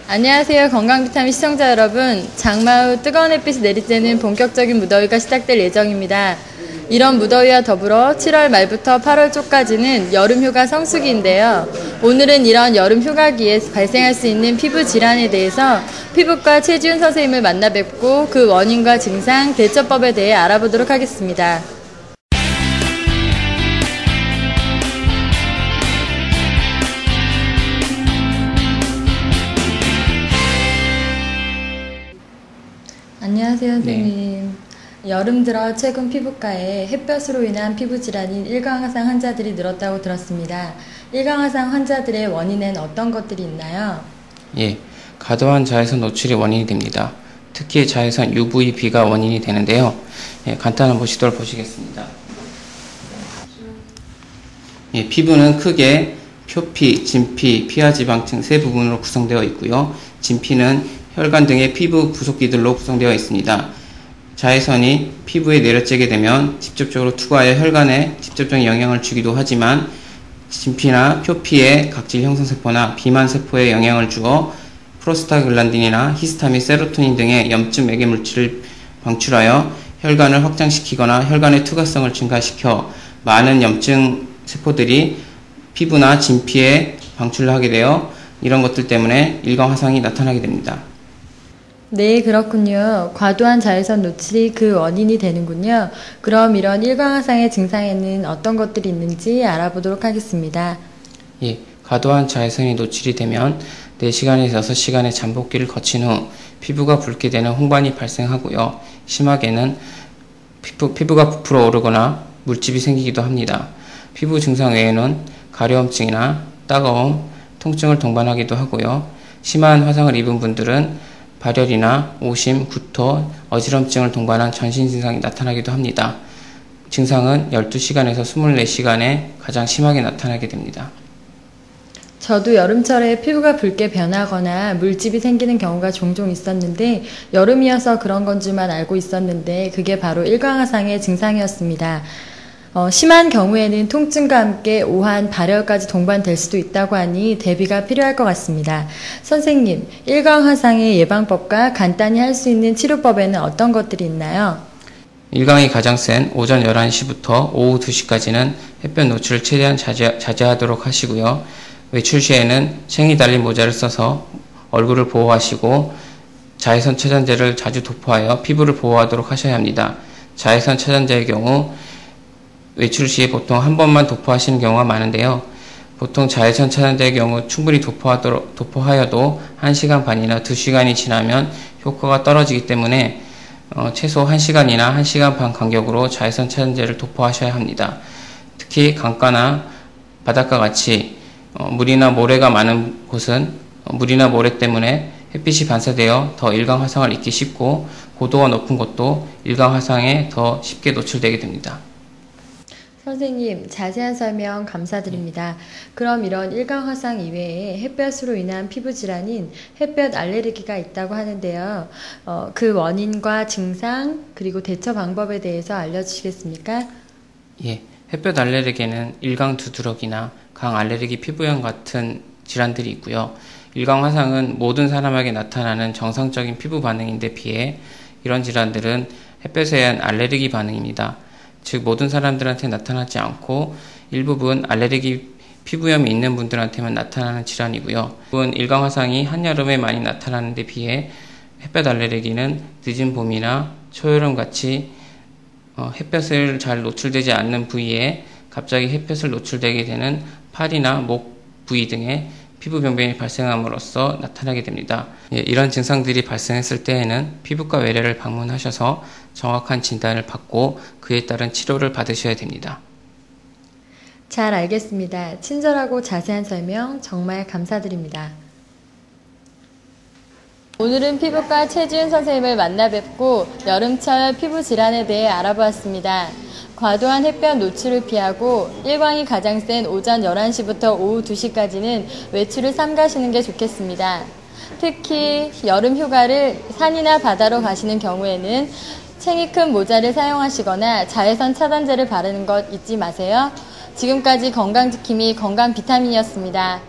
안녕하세요. 건강비타민 시청자 여러분. 장마 후 뜨거운 햇빛이 내리쬐는 본격적인 무더위가 시작될 예정입니다. 이런 무더위와 더불어 7월 말부터 8월 초까지는 여름휴가 성수기인데요. 오늘은 이런 여름휴가기에 발생할 수 있는 피부 질환에 대해서 피부과 최지훈 선생님을 만나 뵙고 그 원인과 증상, 대처법에 대해 알아보도록 하겠습니다. 안녕하세요, 선생님. 네. 여름 들어 최근 피부과에 햇볕으로 인한 피부 질환인 일광화상 환자들이 늘었다고 들었습니다. 일광화상 환자들의 원인엔 어떤 것들이 있나요? 예, 과도한 자외선 노출이 원인이 됩니다. 특히 자외선 UVB가 원인이 되는데요. 예, 간단한 모시도를 보시겠습니다. 예, 피부는 크게 표피, 진피, 피하지방층 세 부분으로 구성되어 있고요. 진피는 혈관 등의 피부 부속기들로 구성되어 있습니다. 자외선이 피부에 내려쬐게 되면 직접적으로 투과하여 혈관에 직접적인 영향을 주기도 하지만 진피나 표피에 각질 형성세포나 비만세포에 영향을 주어 프로스타글란딘이나 히스타민, 세로토닌 등의 염증 매개 물질을 방출하여 혈관을 확장시키거나 혈관의 투과성을 증가시켜 많은 염증 세포들이 피부나 진피에 방출을 하게 되어 이런 것들 때문에 일광화상이 나타나게 됩니다. 네, 그렇군요. 과도한 자외선 노출이 그 원인이 되는군요. 그럼 이런 일광화상의 증상에는 어떤 것들이 있는지 알아보도록 하겠습니다. 예, 과도한 자외선이 노출이 되면 4시간에서 6시간의 잠복기를 거친 후 피부가 붉게 되는 홍반이 발생하고요. 심하게는 피부가 부풀어 오르거나 물집이 생기기도 합니다. 피부 증상 외에는 가려움증이나 따가움, 통증을 동반하기도 하고요. 심한 화상을 입은 분들은 발열이나 오심, 구토, 어지럼증을 동반한 전신 증상이 나타나기도 합니다. 증상은 12시간에서 24시간에 가장 심하게 나타나게 됩니다. 저도 여름철에 피부가 붉게 변하거나 물집이 생기는 경우가 종종 있었는데 여름이어서 그런 건 줄만 알고 있었는데 그게 바로 일광화상의 증상이었습니다. 심한 경우에는 통증과 함께 오한, 발열까지 동반될 수도 있다고 하니 대비가 필요할 것 같습니다. 선생님, 일광화상의 예방법과 간단히 할 수 있는 치료법에는 어떤 것들이 있나요? 일광이 가장 센 오전 11시부터 오후 2시까지는 햇볕 노출을 최대한 자제하도록 하시고요. 외출 시에는 챙이 달린 모자를 써서 얼굴을 보호하시고 자외선 차단제를 자주 도포하여 피부를 보호하도록 하셔야 합니다. 자외선 차단제의 경우 외출 시에 보통 한 번만 도포하시는 경우가 많은데요. 보통 자외선 차단제의 경우 충분히 도포하여도 1시간 반이나 2시간이 지나면 효과가 떨어지기 때문에 최소 1시간이나 1시간 반 간격으로 자외선 차단제를 도포하셔야 합니다. 특히 강가나 바닷가 같이 물이나 모래가 많은 곳은 물이나 모래 때문에 햇빛이 반사되어 더 일광화상을 입기 쉽고 고도가 높은 곳도 일광화상에 더 쉽게 노출되게 됩니다. 선생님, 자세한 설명 감사드립니다. 그럼 이런 일광화상 이외에 햇볕으로 인한 피부 질환인 햇볕 알레르기가 있다고 하는데요. 그 원인과 증상 그리고 대처 방법에 대해서 알려주시겠습니까? 예, 햇볕 알레르기는 일광 두드러기나 강 알레르기 피부염 같은 질환들이 있고요. 일광화상은 모든 사람에게 나타나는 정상적인 피부 반응인데 비해 이런 질환들은 햇볕에 의한 알레르기 반응입니다. 즉 모든 사람들한테 나타나지 않고 일부분 알레르기 피부염이 있는 분들한테만 나타나는 질환이고요. 일광화상이 한여름에 많이 나타나는 데 비해 햇볕 알레르기는 늦은 봄이나 초여름 같이 햇볕을 잘 노출되지 않는 부위에 갑자기 햇볕을 노출되게 되는 팔이나 목 부위 등의 피부 병변이 발생함으로써 나타나게 됩니다. 이런 증상들이 발생했을 때에는 피부과 외래를 방문하셔서 정확한 진단을 받고 그에 따른 치료를 받으셔야 됩니다. 잘 알겠습니다. 친절하고 자세한 설명 정말 감사드립니다. 오늘은 피부과 최지훈 선생님을 만나 뵙고 여름철 피부 질환에 대해 알아보았습니다. 과도한 햇볕 노출을 피하고 일광이 가장 센 오전 11시부터 오후 2시까지는 외출을 삼가시는 게 좋겠습니다. 특히 여름 휴가를 산이나 바다로 가시는 경우에는 챙이 큰 모자를 사용하시거나 자외선 차단제를 바르는 것 잊지 마세요. 지금까지 건강지킴이 건강비타민이었습니다.